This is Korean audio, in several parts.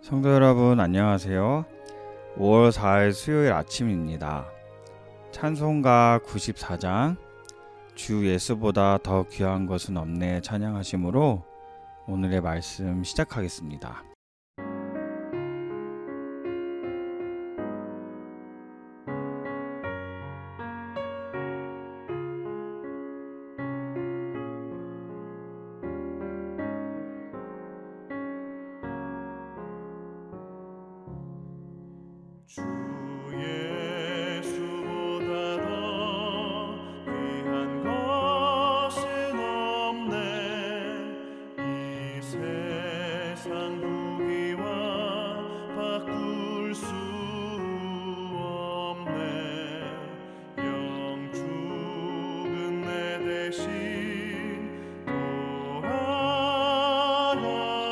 성도 여러분 안녕하세요. 5월 4일 수요일 아침입니다. 찬송가 94장 주 예수보다 더 귀한 것은 없네 찬양하심으로 오늘의 말씀 시작하겠습니다. 주 예수보다 더 귀한 것은 없네. 이 세상 무기와 바꿀 수 없네. 영 죽은 내 대신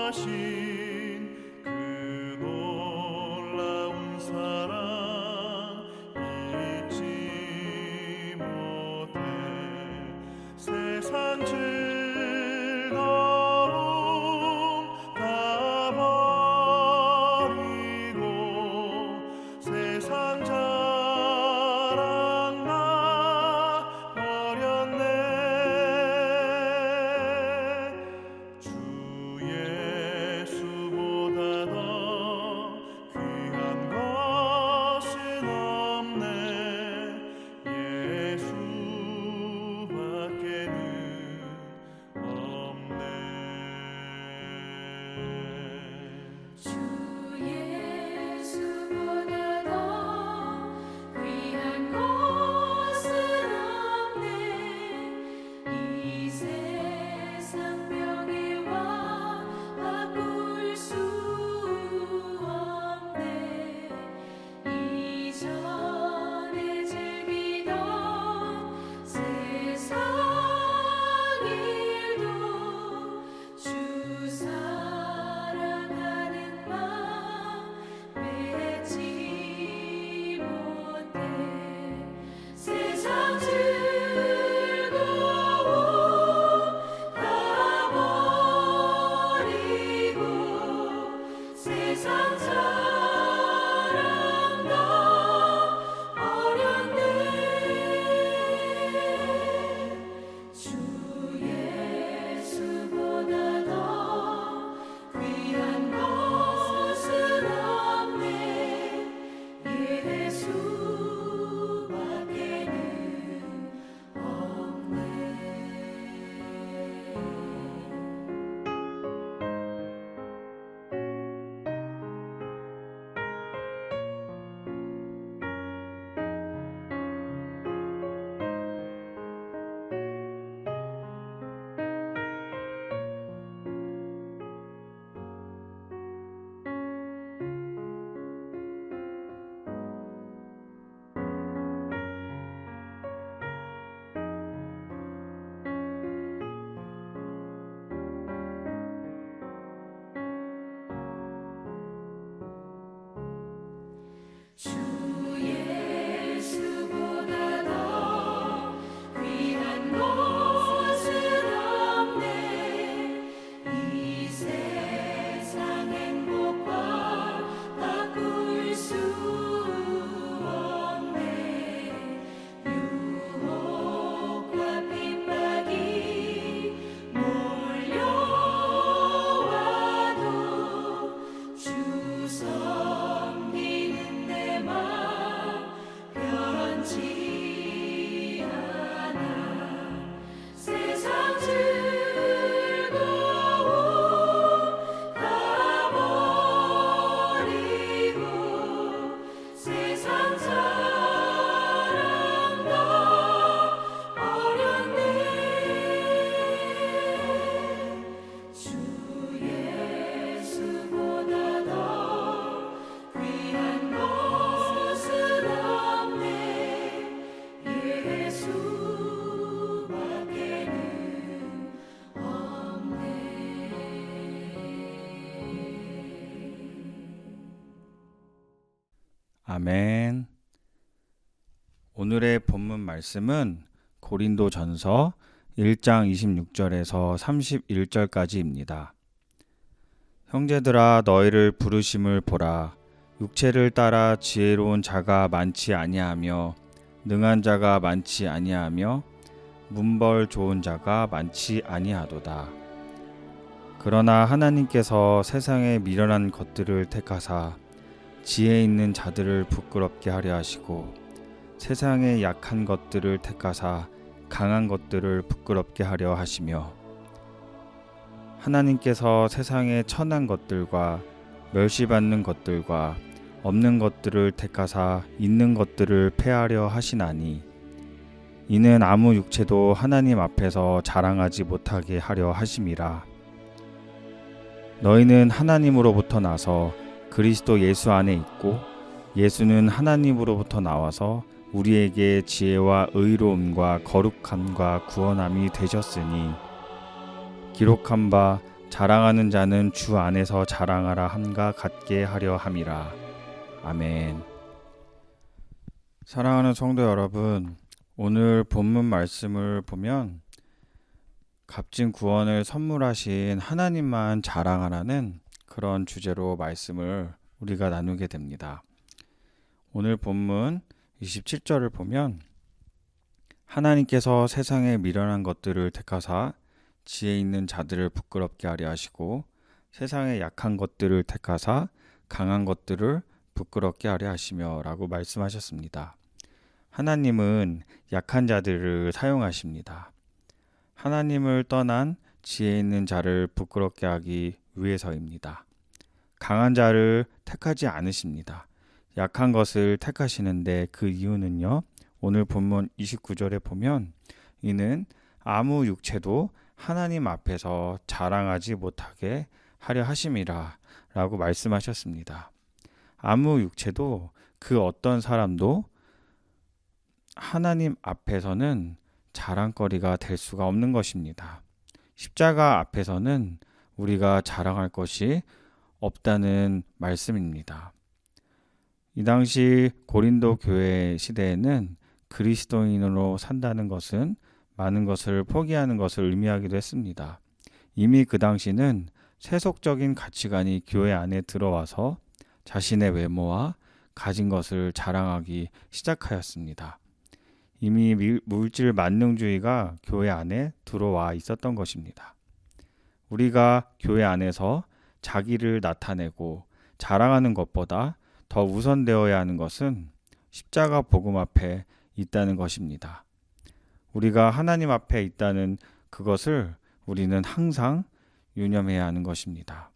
돌아가신 그 놀라운 사랑 잊지 못해. 세상 즐거움 다 버리고 세상 자랑 나 버렸네. 주 예수보다 더 귀한 것은 없네. 예수밖에는 없네. 주 예수보다 더 귀한 것은 없네. 이 세상 명예와 바꿀 수 없네. 이전에 즐기던 세상 일도 주 사랑하는 마음 맺지 못해. 세상 즐거움 다 버리고 세상 자랑 다 버렸네. 주 예수보다 더 귀한 것은 없네. 예수밖에는 없네. 주 예수보다 더 귀한 것은 없네. 이 세상 행복과 바꿀 수 없네. 유혹과 핍박이 몰려와도 주 섬기는 내 맘 변치 않아. 세상 즐거움 다 버리고 세상 자랑 다 버렸네. 주 예수보다 더 귀한 것은 없네. 예수밖에는 없네. 아멘. 오늘의 본문 말씀은 고린도전서 1장 26절에서 31절까지입니다. 형제들아 너희를 부르심을 보라. 육체를 따라 지혜로운 자가 많지 아니하며 능한 자가 많지 아니하며 문벌 좋은 자가 많지 아니하도다. 그러나 하나님께서 세상에 미련한 것들을 택하사 지혜 있는 자들을 부끄럽게 하려 하시고 세상에 약한 것들을 택하사 강한 것들을 부끄럽게 하려 하시며 하나님께서 세상에 천한 것들과 멸시받는 것들과 없는 것들을 택하사 있는 것들을 패하려 하시나니 이는 아무 육체도 하나님 앞에서 자랑하지 못하게 하려 하심이라. 너희는 하나님으로부터 나서 그리스도 예수 안에 있고 예수는 하나님으로부터 나와서 우리에게 지혜와 의로움과 거룩함과 구원함이 되셨으니 기록한 바 자랑하는 자는 주 안에서 자랑하라 함과 같게 하려 함이라. 아멘. 사랑하는 성도 여러분, 오늘 본문 말씀을 보면 값진 구원을 선물하신 하나님만 자랑하라는 그런 주제로 말씀을 우리가 나누게 됩니다. 오늘 본문 27절을 보면 하나님께서 세상에 미련한 것들을 택하사 지혜 있는 자들을 부끄럽게 하려 하시고 세상에 약한 것들을 택하사 강한 것들을 부끄럽게 하려 하시며 라고 말씀하셨습니다. 하나님은 약한 자들을 사용하십니다. 하나님을 떠난 지혜 있는 자를 부끄럽게 하기 위해서입니다. 강한 자를 택하지 않으십니다. 약한 것을 택하시는데 그 이유는요. 오늘 본문 29절에 보면 이는 아무 육체도 하나님 앞에서 자랑하지 못하게 하려 하심이라 라고 말씀하셨습니다. 아무 육체도 그 어떤 사람도 하나님 앞에서는 자랑거리가 될 수가 없는 것입니다. 십자가 앞에서는 우리가 자랑할 것이 없다는 말씀입니다. 이 당시 고린도 교회 시대에는 그리스도인으로 산다는 것은 많은 것을 포기하는 것을 의미하기도 했습니다. 이미 그 당시는 세속적인 가치관이 교회 안에 들어와서 자신의 외모와 가진 것을 자랑하기 시작하였습니다. 이미 물질 만능주의가 교회 안에 들어와 있었던 것입니다. 우리가 교회 안에서 자기를 나타내고 자랑하는 것보다 더 우선되어야 하는 것은 십자가 복음 앞에 있다는 것입니다. 우리가 하나님 앞에 있다는 그것을 우리는 항상 유념해야 하는 것입니다.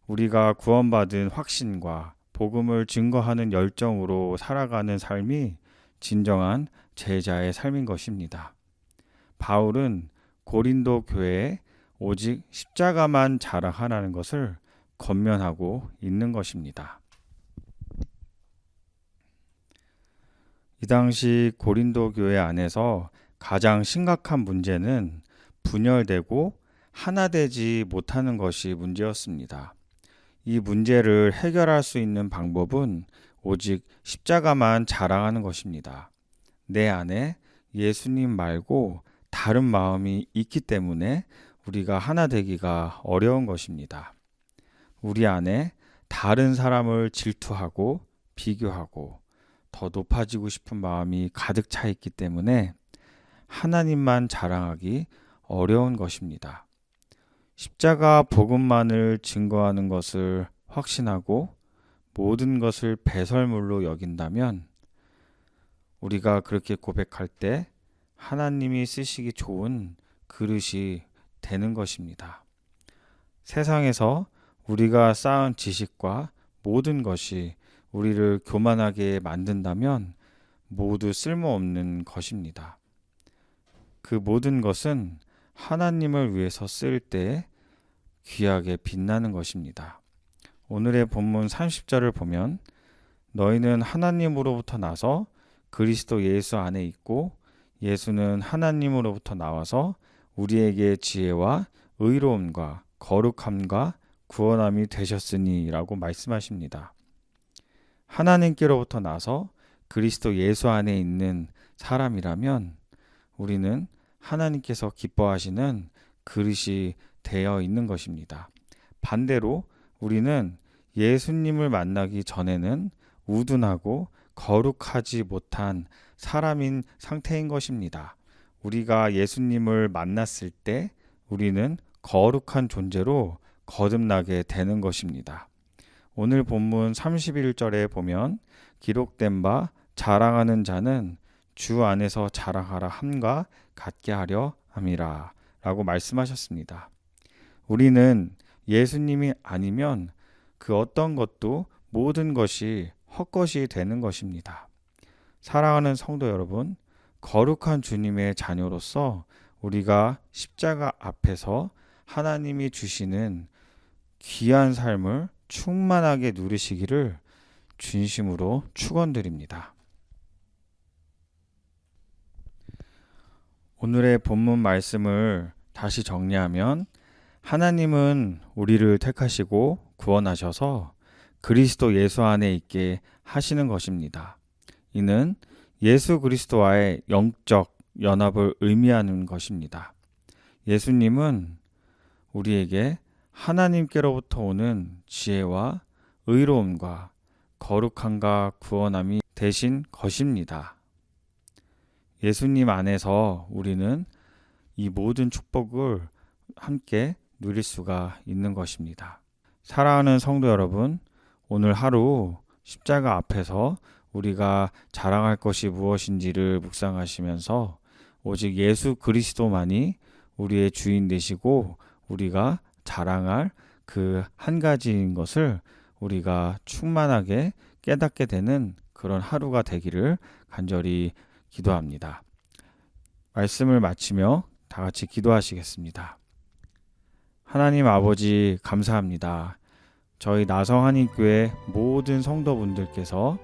우리가 구원받은 확신과 복음을 증거하는 열정으로 살아가는 삶이 진정한 제자의 삶인 것입니다. 바울은 고린도 교회에 오직 십자가만 자랑하라는 것을 권면하고 있는 것입니다. 이 당시 고린도 교회 안에서 가장 심각한 문제는 분열되고 하나 되지 못하는 것이 문제였습니다. 이 문제를 해결할 수 있는 방법은 오직 십자가만 자랑하는 것입니다. 내 안에 예수님 말고 다른 마음이 있기 때문에 우리가 하나 되기가 어려운 것입니다. 우리 안에 다른 사람을 질투하고 비교하고 더 높아지고 싶은 마음이 가득 차 있기 때문에 하나님만 자랑하기 어려운 것입니다. 십자가 복음만을 증거하는 것을 확신하고 모든 것을 배설물로 여긴다면 우리가 그렇게 고백할 때 하나님이 쓰시기 좋은 그릇이 되는 것입니다. 세상에서 우리가 쌓은 지식과 모든 것이 우리를 교만하게 만든다면 모두 쓸모없는 것입니다. 그 모든 것은 하나님을 위해서 쓸 때 귀하게 빛나는 것입니다. 오늘의 본문 30절을 보면 너희는 하나님으로부터 나서 그리스도 예수 안에 있고 예수는 하나님으로부터 나와서 우리에게 지혜와 의로움과 거룩함과 구원함이 되셨으니 라고 말씀하십니다. 하나님께로부터 나서 그리스도 예수 안에 있는 사람이라면 우리는 하나님께서 기뻐하시는 그릇이 되어 있는 것입니다. 반대로 우리는 예수님을 만나기 전에는 우둔하고 거룩하지 못한 사람인 상태인 것입니다. 우리가 예수님을 만났을 때 우리는 거룩한 존재로 거듭나게 되는 것입니다. 오늘 본문 31절에 보면 기록된 바 자랑하는 자는 주 안에서 자랑하라 함과 같게 하려 함이라 라고 말씀하셨습니다. 우리는 예수님이 아니면 그 어떤 것도 모든 것이 헛것이 되는 것입니다. 사랑하는 성도 여러분, 거룩한 주님의 자녀로서 우리가 십자가 앞에서 하나님이 주시는 귀한 삶을 충만하게 누리시기를 진심으로 축원드립니다. 오늘의 본문 말씀을 다시 정리하면 하나님은 우리를 택하시고 구원하셔서 그리스도 예수 안에 있게 하시는 것입니다. 이는 예수 그리스도와의 영적 연합을 의미하는 것입니다. 예수님은 우리에게 하나님께로부터 오는 지혜와 의로움과 거룩함과 구원함이 되신 것입니다. 예수님 안에서 우리는 이 모든 축복을 함께 누릴 수가 있는 것입니다. 사랑하는 성도 여러분, 오늘 하루 십자가 앞에서 우리가 자랑할 것이 무엇인지를 묵상하시면서 오직 예수 그리스도만이 우리의 주인 되시고 우리가 자랑할 그 한 가지인 것을 우리가 충만하게 깨닫게 되는 그런 하루가 되기를 간절히 기도합니다. 말씀을 마치며 다 같이 기도하시겠습니다. 하나님 아버지 감사합니다. 저희 나성한인교회 모든 성도분들께서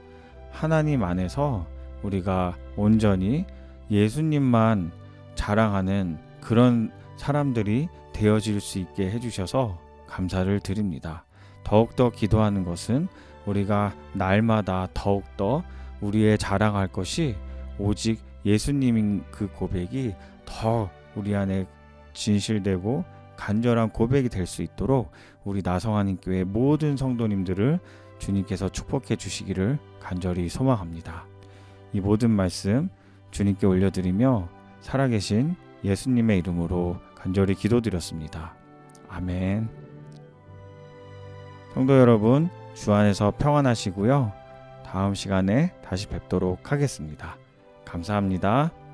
하나님 안에서 우리가 온전히 예수님만 자랑하는 그런 사람들이 되어질 수 있게 해주셔서 감사를 드립니다. 더욱더 기도하는 것은 우리가 날마다 더욱더 우리의 자랑할 것이 오직 예수님인 그 고백이 더 우리 안에 진실되고 간절한 고백이 될 수 있도록 우리 나성한인교회 모든 성도님들을 주님께서 축복해 주시기를 간절히 소망합니다. 이 모든 말씀 주님께 올려드리며 살아계신 예수님의 이름으로 간절히 기도드렸습니다. 아멘. 성도 여러분, 주 안에서 평안하시고요. 다음 시간에 다시 뵙도록 하겠습니다. 감사합니다.